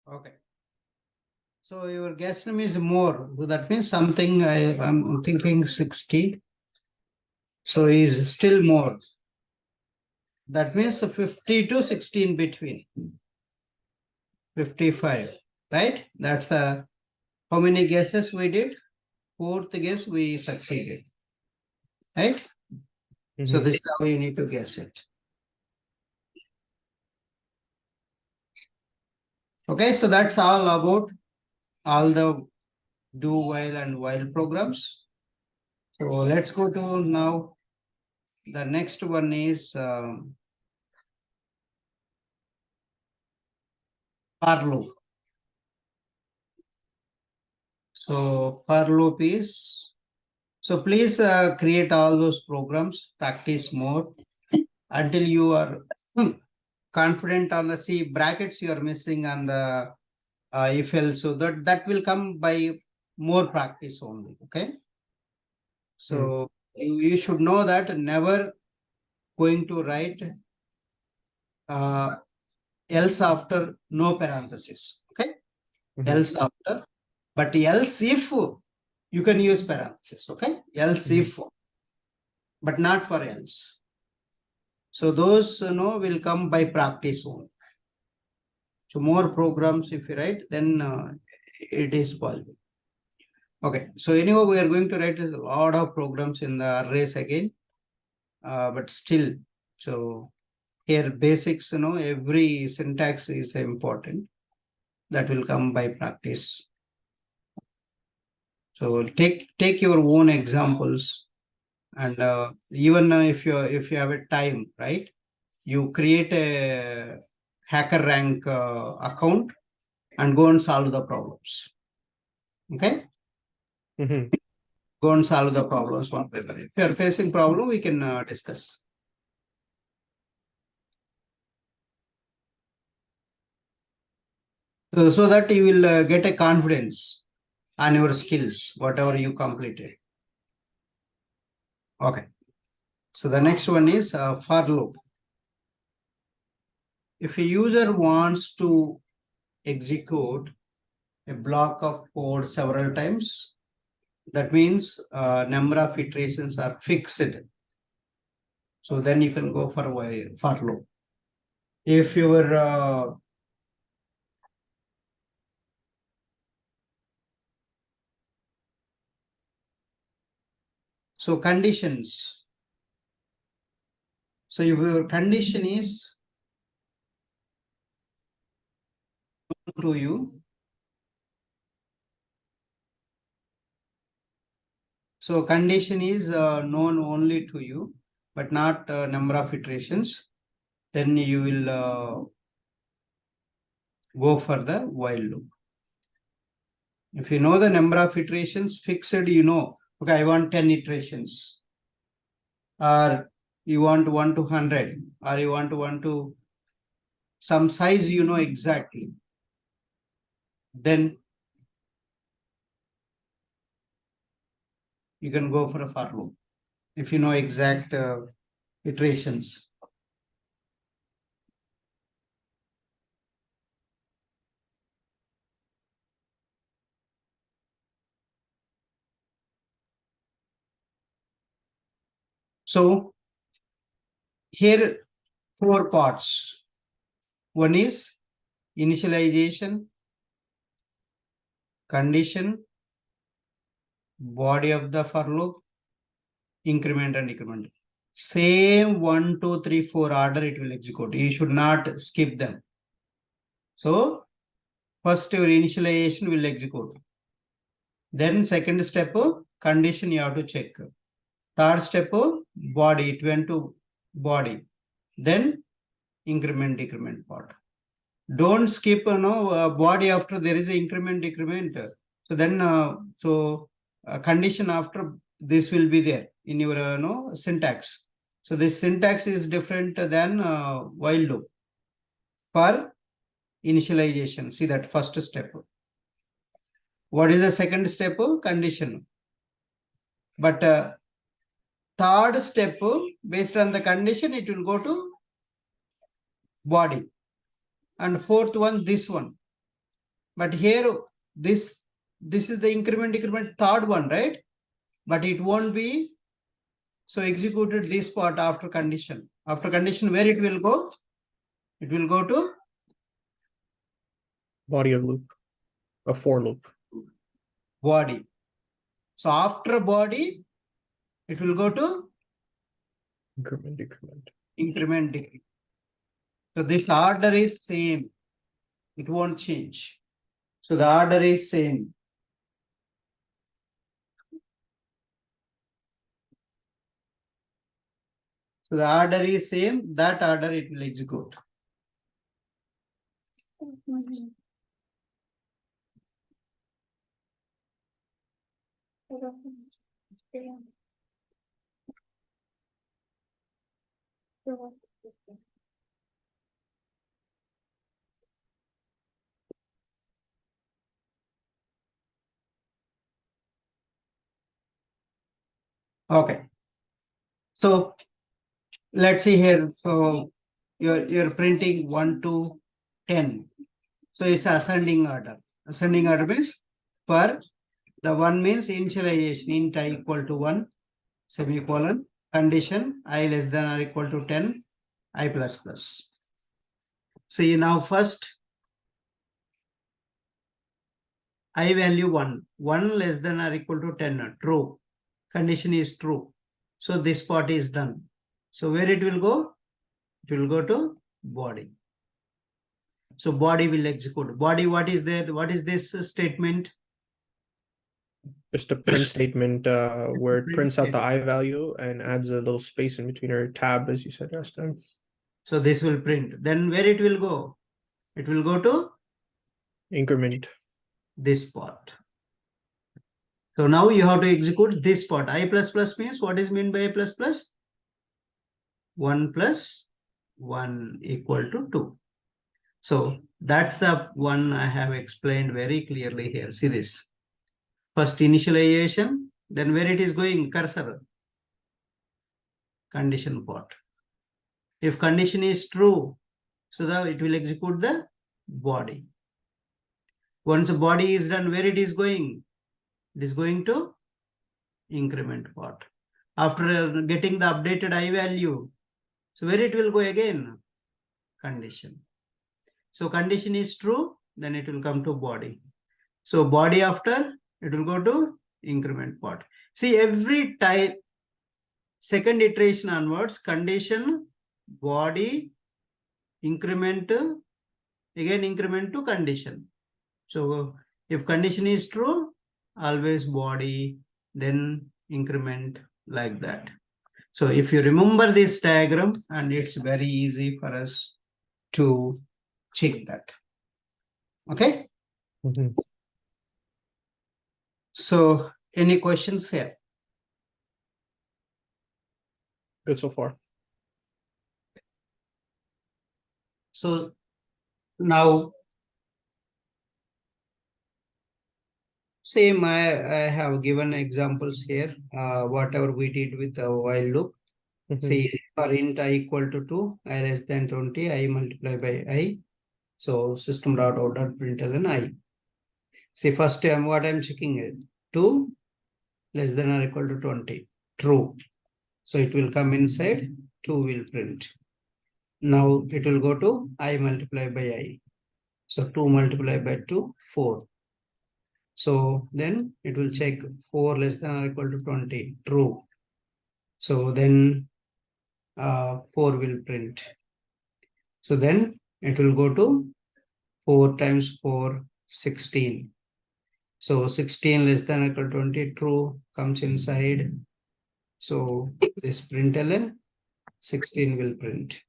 Okay. So your guess name is more. So that means something I'm thinking 60. So is still more. That means 50 to 60 in between. 55, right? That's how many guesses we did? Fourth guess we succeeded, right? So this is how you need to guess it. Okay, so that's all about all the do while and while programs. So let's go to now. The next one is for loop. So for loop is, so please create all those programs, practice more until you are confident on the C brackets you are missing on the if else. So that will come by more practice only. Okay. So you should know that never going to write else after no parenthesis. Okay. Else after, but else if you can use parenthesis. Okay. Else if, but not for else. So those will come by practice only. So more programs if you write, then it is possible. Okay, so anyway, we are going to write a lot of programs in the arrays again, but still, so here basics, every syntax is important. That will come by practice. So take your own examples, and even if you have a time, right? You create a HackerRank account and go and solve the problems. Okay. Go and solve the problems one by one. If you are facing problem, we can discuss. So that you will get a confidence on your skills, whatever you completed. Okay. So the next one is for loop. If a user wants to execute a block of code several times, that means number of iterations are fixed. So then you can go for loop. If your so conditions. So if your condition is to you, so condition is known only to you, but not number of iterations, then you will go for the while loop. If you know the number of iterations fixed, okay, I want 10 iterations, or you want 1 to 100, or you want 1 to some size, exactly, then you can go for a for loop if you know exact iterations. So here 4 parts. One is initialization, condition, body of the for loop, increment and decrement. Same 1, 2, 3, 4 order it will execute. You should not skip them. So first your initialization will execute. Then second step, condition you have to check. Third step, body, it went to body. Then increment, decrement part. Don't skip body after there is an increment, decrement. So then condition after this will be there in your syntax. So this syntax is different than while loop. For initialization, see that first step. What is the second step? Condition. But third step, based on the condition, it will go to body. And fourth one, this one. But here, this is the increment third one, right? But it won't be so executed this part after condition. After condition, where it will go? It will go to body of loop, a for loop. body. So after body, it will go to Increment, decrement. increment, decrement. So this order is same. It won't change. So the order is same. So the order is same. That order it will execute. Okay. So let's see here. So you're printing 1 to 10. So it's ascending order. Ascending order means for the one means initialization int I equal to 1 semicolon condition I less than or equal to 10 I plus plus. See now first I value 1 less than or equal to 10 true. Condition is true. So this part is done. So where it will go? It will go to body. So body will execute. Body, what is there? What is this statement? Just a print statement where it prints out the I value and adds a little space in between or tab, as you said last time. So this will print. Then where it will go? It will go to increment. This part. So now you have to execute this part. I plus plus means what is meant by I plus plus? 1 plus 1 equal to 2. So that's the one I have explained very clearly here. See this. First initialization, then where it is going, cursor. Condition part. If condition is true, so that it will execute the body. Once the body is done, where it is going? It is going to increment part. After getting the updated I value, so where it will go again? Condition. So condition is true, then it will come to body. So body after, it will go to increment part. See, every type, second iteration onwards, condition, body, increment, again increment to condition. So if condition is true, always body, then increment, like that. So if you remember this diagram, and it's very easy for us to check that. Okay. So any questions here? Good so far. So now same, I have given examples here, whatever we did with the while loop. See, for int I equal to 2, I less than 20, I multiply by I. So system dot out dot println I. See, first time what I'm checking is 2 less than or equal to 20, true. So it will come inside, 2 will print. Now it will go to I multiply by I. So 2 multiplied by 2, 4. So then it will check 4 less than or equal to 20, true. So then 4 will print. So then it will go to 4 times 4, 16. So 16 less than or equal to 20, true, comes inside. So this println, 16 will print.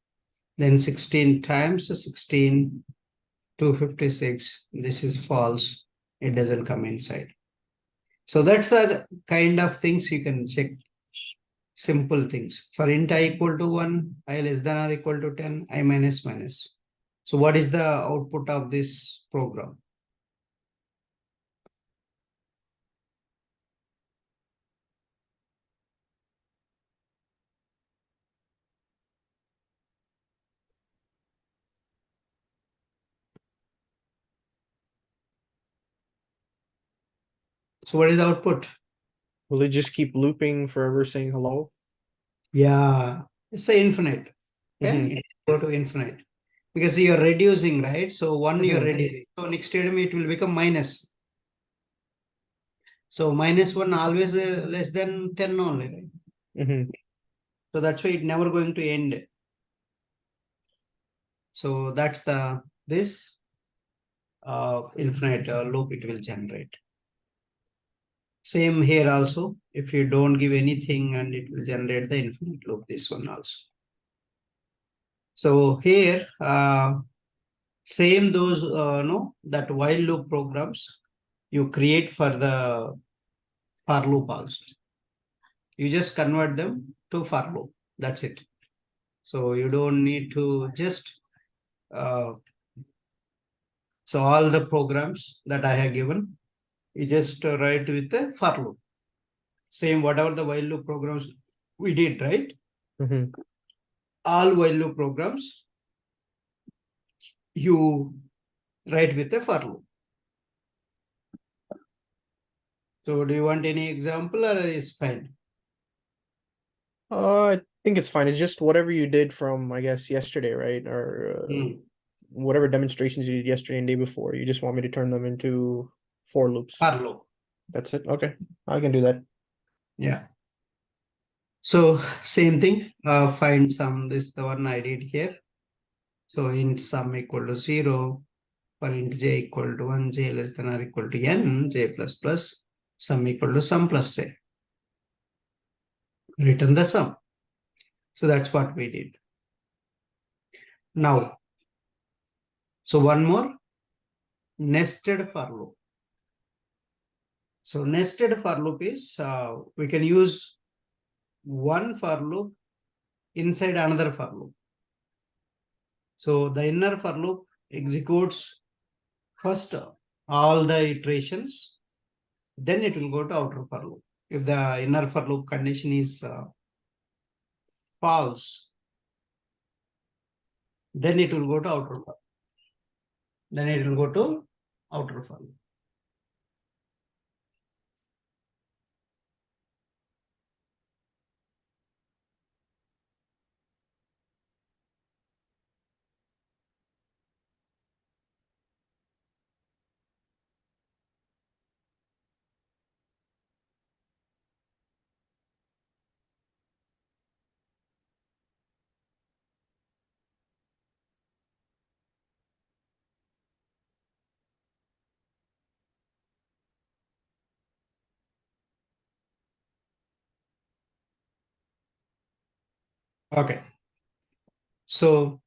Then 16 times 16, 256. This is false. It doesn't come inside. So that's the kind of things you can check. Simple things. For int I equal to 1, I less than or equal to 10, I minus minus. So what is the output of this program? So what is the output? Will it just keep looping forever saying hello? Yeah, it's a infinite. Okay, Mhm. it go to infinite because you're reducing, right? So one you're Mhm. reducing. So next time it will become minus. So minus one always less than 10 only, right? Mhm. So that's why it never going to end. So that's the this infinite loop it will generate. Same here also. If you don't give anything and it will generate the infinite loop, this one also. So here, same those no that while loop programs you create for the for loop also. You just convert them to for loop. That's it. So you don't need to just so all the programs that I have given, you just write with the for loop. Same whatever the while loop programs we did, right? Mhm. All while loop programs you write with a for loop. So do you want any example or is fine? I think it's fine. It's just whatever you did from, I guess, yesterday, right? Or whatever demonstrations you did yesterday and day before. You just want me to turn them into for loops. For loop. That's it. Okay, I can do that. Yeah. So same thing, find sum, this is the one I did here. So int sum equal to 0, for int j equal to 1, j less than or equal to n, j plus plus, sum equal to sum plus j. Return the sum. So that's what we did. Now, so one more, nested for loop. So nested for loop is, we can use one for loop inside another for loop. So the inner for loop executes first all the iterations, then it will go to outer for loop. If the inner for loop condition is false, then it will go to outer for. Then it will go to outer for loop. Okay. So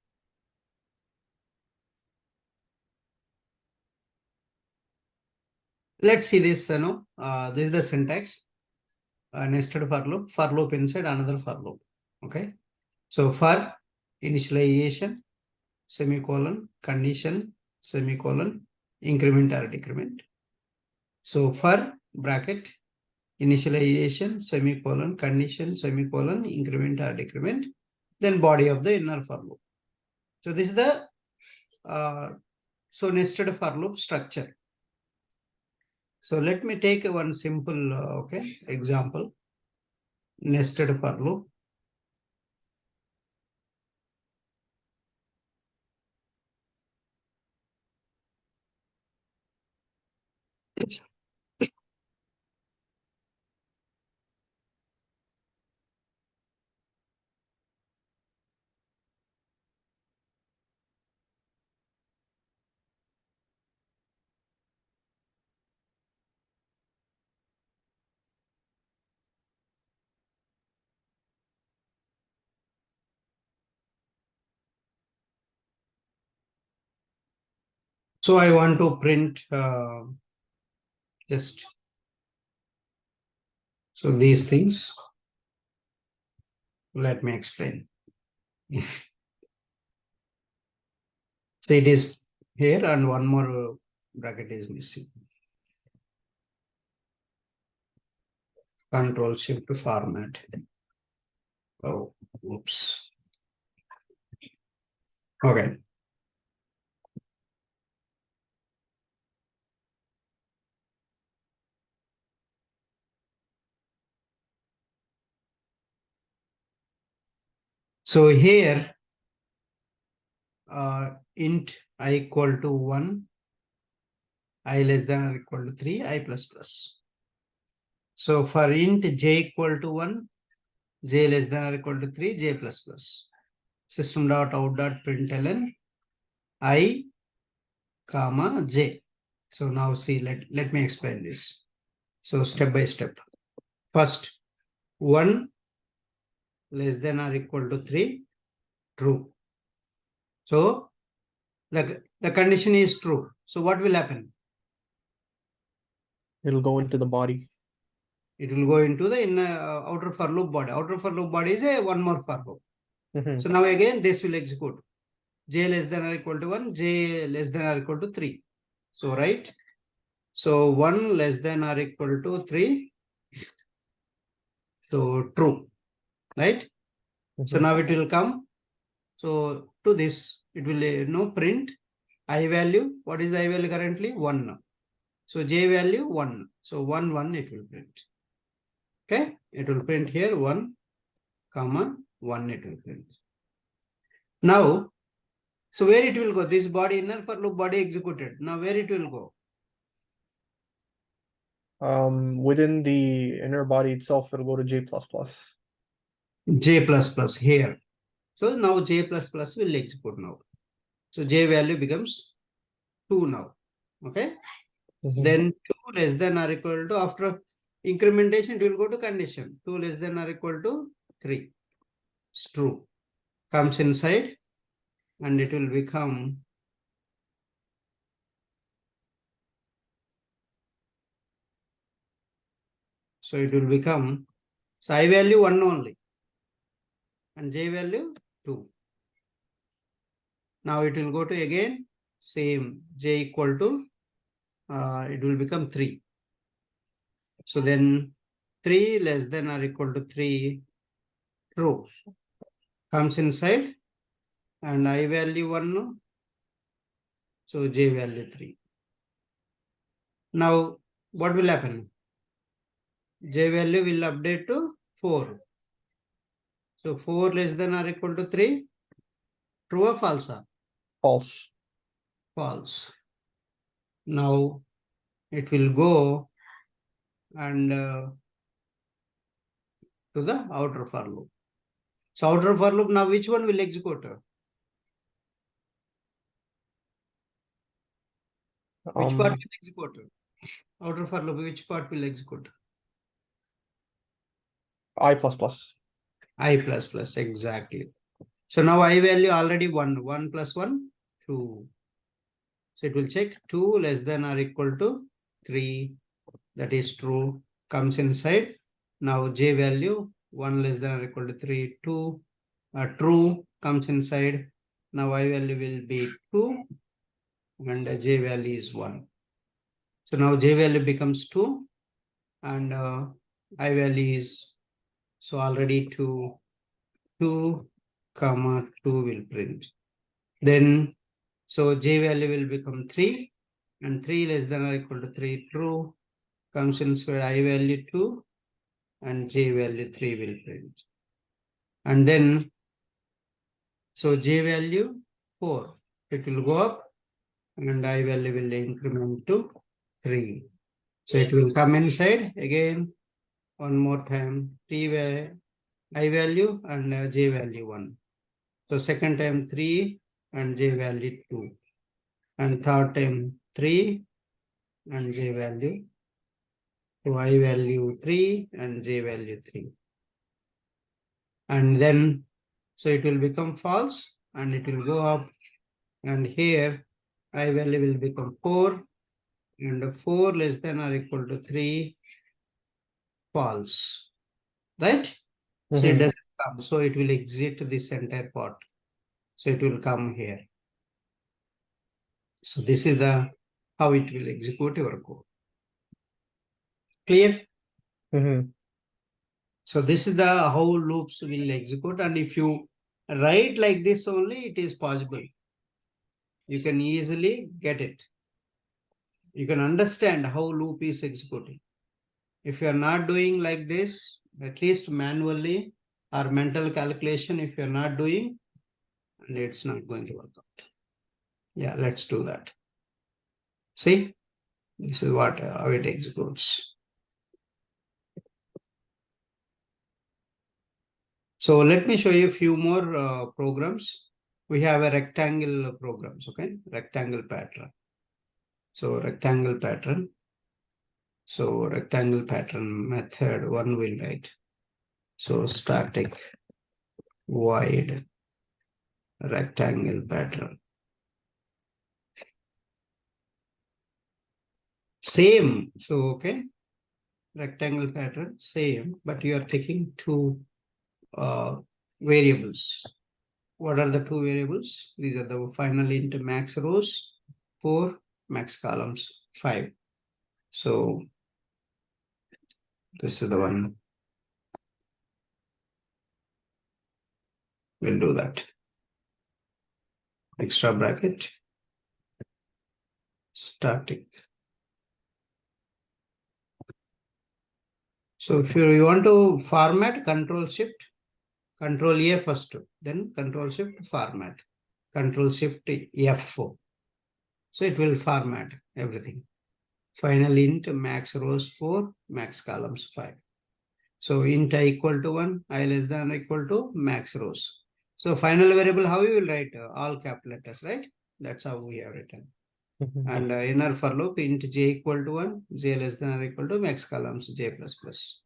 let's see this. This is the syntax. Nested for loop inside another for loop. Okay. So for initialization, semicolon, condition, semicolon, increment or decrement. So for bracket, initialization, semicolon, condition, semicolon, increment or decrement, then body of the inner for loop. So this is the nested for loop structure. So let me take one simple example. Nested for loop. So I want to print just so these things. Let me explain. So it is here and one more bracket is missing. Control shift to format. Oh, whoops. Okay. So here, int I equal to 1, I less than or equal to 3, I plus plus. So for int j equal to 1, j less than or equal to 3, j plus plus. System dot out dot println I comma j. So now see, let me explain this. So step by step. First, 1 less than or equal to 3, true. So the condition is true. So what will happen? It'll go into the body. It will go into the inner outer for loop body. Outer for loop body is a one more for loop. So now again this will execute. J less than or equal to 1, j less than or equal to 3. So right. So 1 less than or equal to 3. So true. Right. So now it will come. So to this, it will print I value. What is the I value currently? 1. So j value 1. So 1, 1 it will print. Okay. It will print here 1, comma 1 it will print. Now, so where it will go? This body inner for loop body executed. Now where it will go? Within the inner body itself, it'll go to j plus plus. J plus plus here. So now j plus plus will execute now. So j value becomes 2 now. Okay. Then 2 less than or equal to, after incrementation, it will go to condition. 2 less than or equal to 3. It's true. Comes inside and it will become so it will become, so I value 1 only and j value 2. Now it will go to again same j equal to it will become 3. So then 3 less than or equal to 3, true. Comes inside and I value 1. So j value 3. Now what will happen? J value will update to 4. So 4 less than or equal to 3. True or false? False. False. Now it will go and to the outer for loop. So outer for loop, now which one will execute? Which part will execute? Outer for loop, which part will execute? I plus plus. I plus plus, exactly. So now I value already 1. 1 plus 1, 2. So it will check 2 less than or equal to 3. That is true. Comes inside. Now j value 1 less than or equal to 3, 2. True comes inside. Now I value will be 2 and j value is 1. So now j value becomes 2 and I value is, so already 2, 2, comma 2 will print. Then so j value will become 3 and 3 less than or equal to 3, true. Comes inside I value 2 and j value 3 will print. And then so j value 4, it will go up and I value will increment to 3. So it will come inside again one more time, I value and j value 1. So second time 3 and j value 2. And third time 3 and j value. So I value 3 and j value 3. And then, so it will become false and it will go up. And here I value will become 4 and 4 less than or equal to 3, false. Right? So it doesn't come. So it will exit this entire part. So it will come here. So this is the how it will execute your code. Clear? So this is the how loops will execute, and if you write like this only, it is possible. You can easily get it. You can understand how loop is executing. If you are not doing like this, at least manually, or mental calculation if you're not doing, and it's not going to work out. Yeah, let's do that. See, this is what how it executes. So let me show you a few more programs. We have a rectangle programs, okay? Rectangle pattern. So rectangle pattern. So rectangle pattern method one will write. So static void rectangle pattern. Same. So okay, rectangle pattern same, but you are taking two variables. What are the two variables? These are the final int max rows 4, max columns 5. So this is the one. We'll do that. Extra bracket, static. So if you want to format, Control Shift, Control A first, then Control Shift format, Control Shift F4. So it will format everything. Final int max rows 4, max columns 5. So int I equal to 1, I less than or equal to max rows. So final variable, how you will write all capital letters, right? That's how we have written. And inner for loop, int j equal to 1, j less than or equal to max columns j plus plus.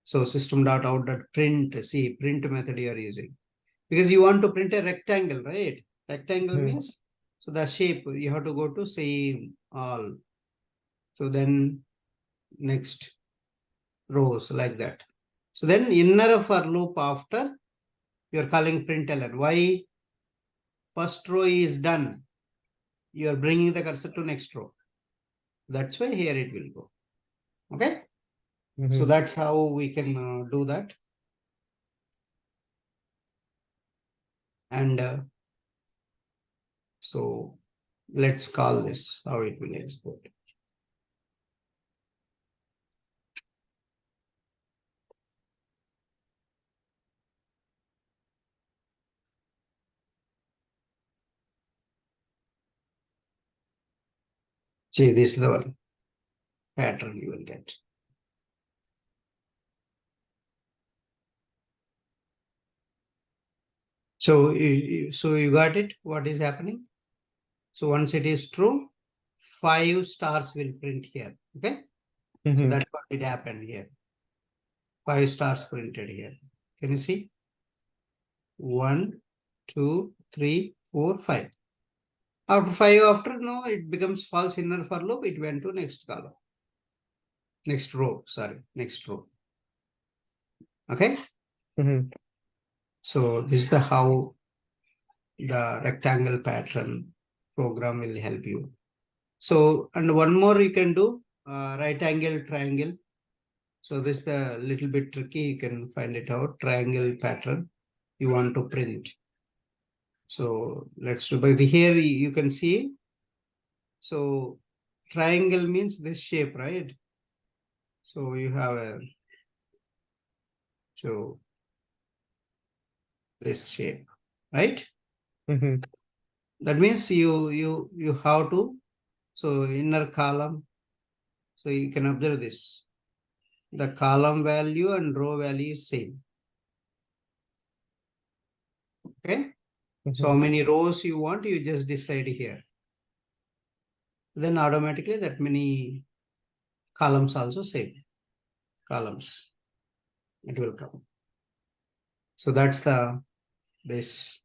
So system.out.print, see, print method you are using. Because you want to print a rectangle, right? Rectangle means, so the shape, you have to go to same all. So then next rows like that. So then inner for loop after, you're calling println. Why? First row is done. You're bringing the cursor to next row. That's why here it will go. Okay. So that's how we can do that. And so let's call this how it will export. See, this is the one pattern you will get. So you got it, what is happening? So once it is true, 5 stars will print here. Okay. So that's what it happened here. 5 stars printed here. Can you see? 1, 2, 3, 4, 5. After 5, after no, it becomes false inner for loop. It went to next column. Next row, sorry, next row. Okay. So this is the how the rectangle pattern program will help you. So, and one more you can do, right angle triangle. So this is the little bit tricky. You can find it out. Triangle pattern you want to print. So let's do, but here you can see. So triangle means this shape, right? So you have a, so this shape, right? That means you have to, so inner column. So you can observe this. The column value and row value is same. Okay. So how many rows you want, you just decide here. Then automatically that many columns also same. Columns. It will come. So that's the this.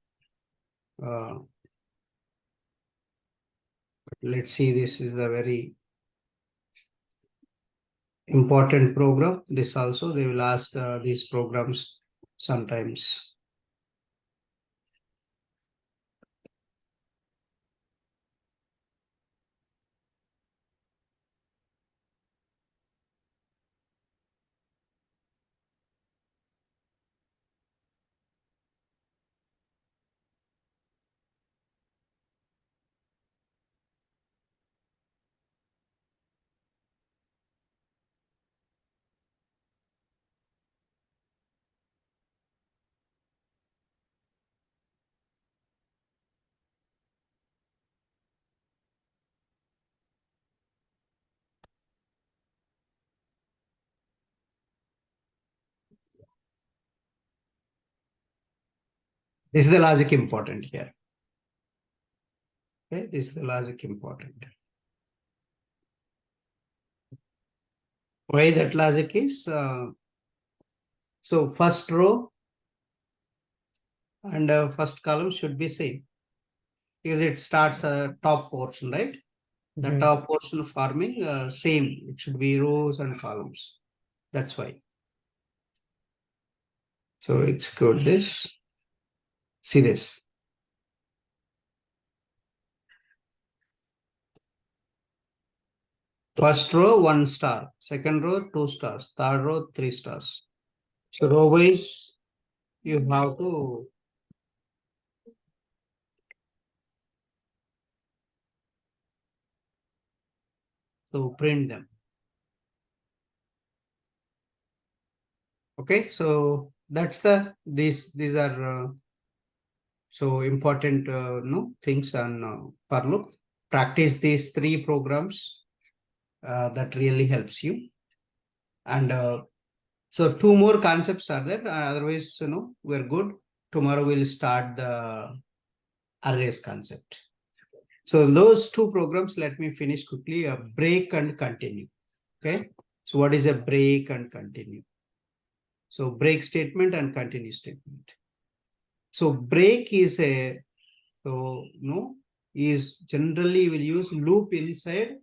Let's see, this is the very important program. This also they will ask these programs sometimes. This is the logic important here. Okay, this is the logic important. Why that logic is, so first row and first column should be same because it starts a top portion, right? The top portion forming same. It should be rows and columns. That's why. So execute this. See this. First row, 1 star. Second row, 2 stars. Third row, 3 stars. So row wise, you have to print them. Okay, so that's these are so important things on for loop. Practice these 3 programs. That really helps you. And so 2 more concepts are there. Otherwise, we're good. Tomorrow we'll start the arrays concept. So those 2 programs, let me finish quickly. Break and continue. Okay. So what is a break and continue? So break statement and continue statement. So break is is generally will use loop inside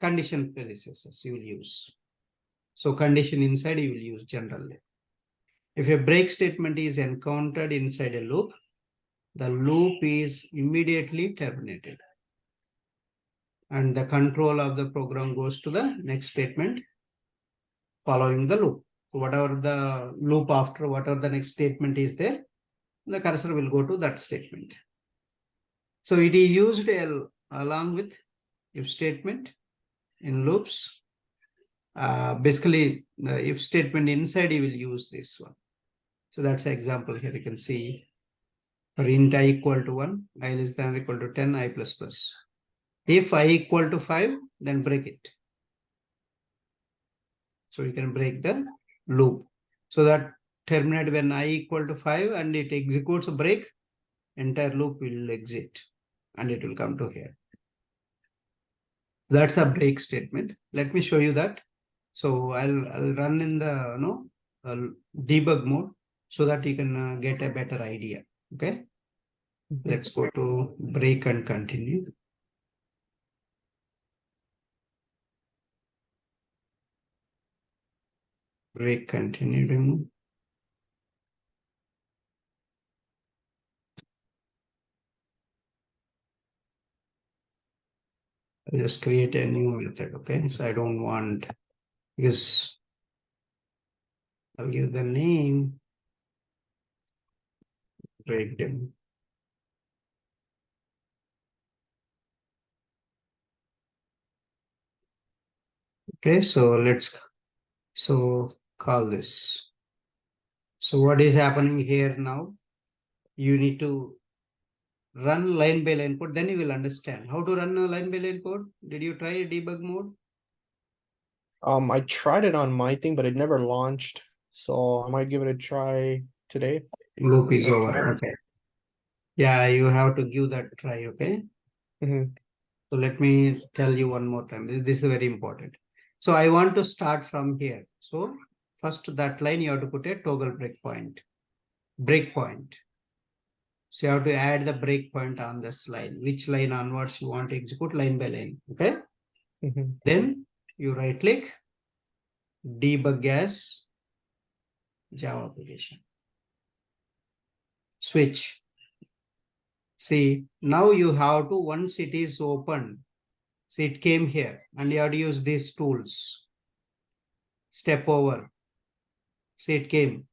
condition predecessors you will use. So condition inside you will use generally. If a break statement is encountered inside a loop, the loop is immediately terminated. And the control of the program goes to the next statement following the loop. So whatever the loop after, whatever the next statement is there, the cursor will go to that statement. So it is used along with if statement in loops. Basically, the if statement inside, you will use this one. So that's an example here. You can see for int I equal to 1, I less than or equal to 10, I plus plus. If I equal to 5, then break it. So you can break the loop. So that terminate when I equal to 5 and it executes a break, entire loop will exit and it will come to here. That's the break statement. Let me show you that. So I'll run in the debug mode so that you can get a better idea. Okay. Let's go to break and continue. Break, continue, remove. I'll just create a new method. Okay. So I don't want, because I'll give the name break them. Okay. So let's call this. So what is happening here now? You need to run line by line code, then you will understand how to run a line by line code. Did you try a debug mode? I tried it on my thing, but it never launched. So I might give it a try today. Loop is over. Okay. Yeah, you have to give that a try. Okay. So let me tell you one more time. This is very important. So I want to start from here. So first that line you have to put a toggle breakpoint. Breakpoint. So you have to add the breakpoint on this line. Which line onwards you want to execute line by line. Okay. Then you right click, debug as Java application. Switch. See, now you have to, once it is open, see it came here and you have to use these tools. Step over. See it came.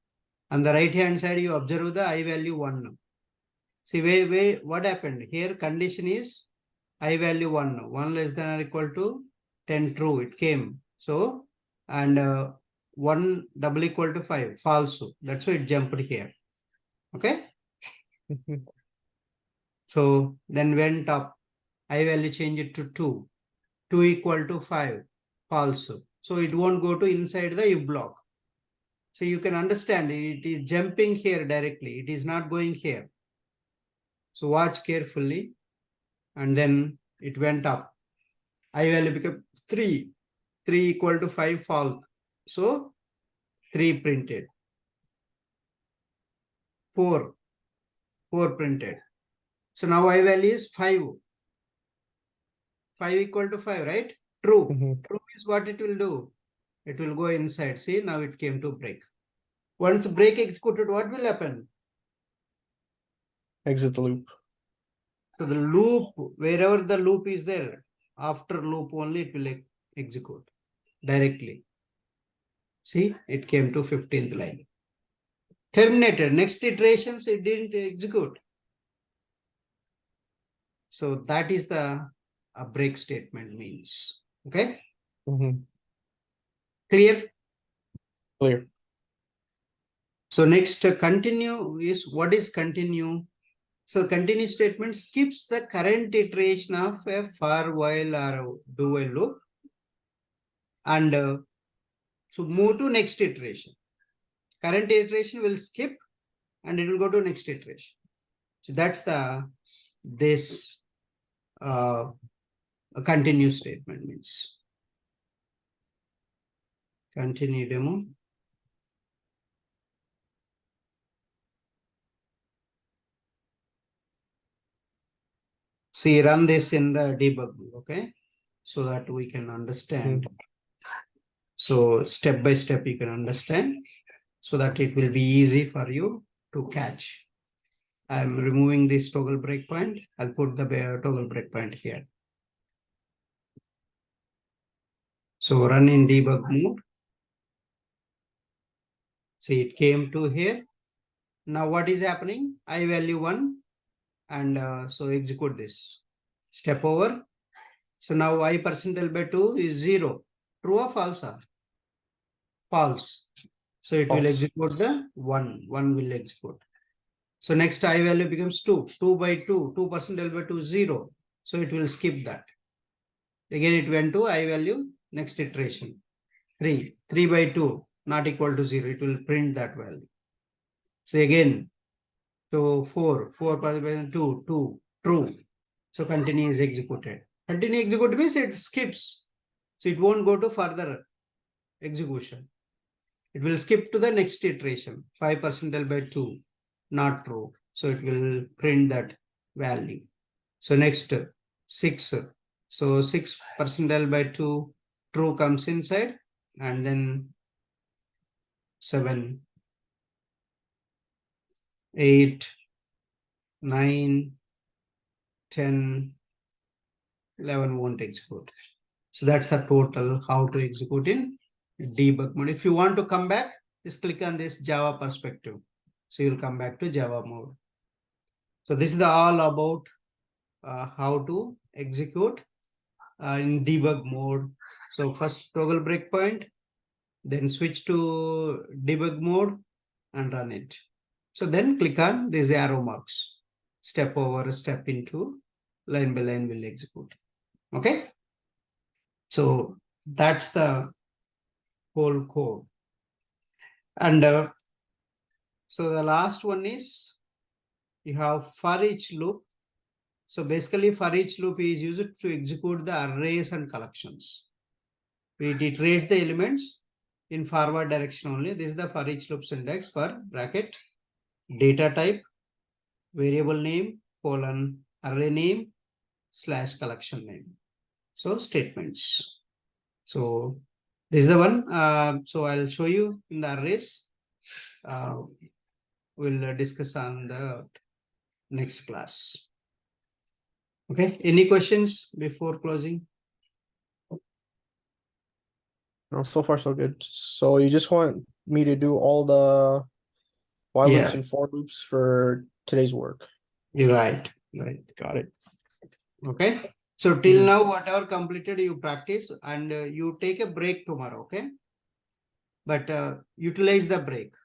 On the right hand side, you observe the I value 1. See what happened? Here condition is I value 1. 1 less than or equal to 10 true. It came. So, and 1 double equal to 5 false. That's why it jumped here. Okay. So then went up. I value change it to 2. 2 equal to 5 false. So it won't go to inside the if block. So you can understand it is jumping here directly. It is not going here. So watch carefully. And then it went up. I value became 3. 3 equal to 5 false. So 3 printed. 4. 4 printed. So now I value is 5. 5 equal to 5, right? True. True is what it will do. It will go inside. See, now it came to break. Once break executed, what will happen? Exit the loop. So the loop, wherever the loop is there, after loop only it will execute directly. See, it came to 15th line. Terminated. Next iterations, it didn't execute. So that is the break statement means. Okay. Clear? Clear. So next continue is, what is continue? So continue statement skips the current iteration of a for while or do while loop and so move to next iteration. Current iteration will skip and it will go to next iteration. So that's the this continue statement means. Continue demo. See, run this in the debug, okay? So that we can understand. So step by step you can understand so that it will be easy for you to catch. I'm removing this toggle breakpoint. I'll put the toggle breakpoint here. So run in debug mode. See, it came to here. Now what is happening? I value 1 and so execute this. Step over. So now I percentile by 2 is 0. True or false? False. So it will execute the 1. 1 will execute. So next I value becomes 2. 2 by 2. 2 percentile by 2 0. So it will skip that. Again it went to I value next iteration. 3. 3 by 2 not equal to 0. It will print that value. So again, so 4. 4 by 2. 2. True. So continue is executed. Continue execute means it skips. So it won't go to further execution. It will skip to the next iteration. 5 percentile by 2. Not true. So it will print that value. So next 6. So 6 percentile by 2. True comes inside. And then 7. 8. 9. 10. 11 won't execute. So that's the total how to execute in debug mode. If you want to come back, just click on this Java perspective. So you'll come back to Java mode. So this is all about how to execute in debug mode. So first toggle breakpoint, then switch to debug mode and run it. So then click on these arrow marks. Step over, step into, line by line will execute. Okay. So that's the whole code. And so the last one is you have for each loop. So basically for each loop is used to execute the arrays and collections. We iterate the elements in forward direction only. This is the for each loop syntax for bracket, data type, variable name, colon, array name, / collection name. So statements. So this is the one. So I'll show you in the arrays. We'll discuss on the next class. Okay. Any questions before closing? No, so far so good. So you just want me to do all the while loops and for loops for today's work. You're right. Right. Got it. Okay. So till now, whatever completed, you practice and you take a break tomorrow. Okay. But utilize the break.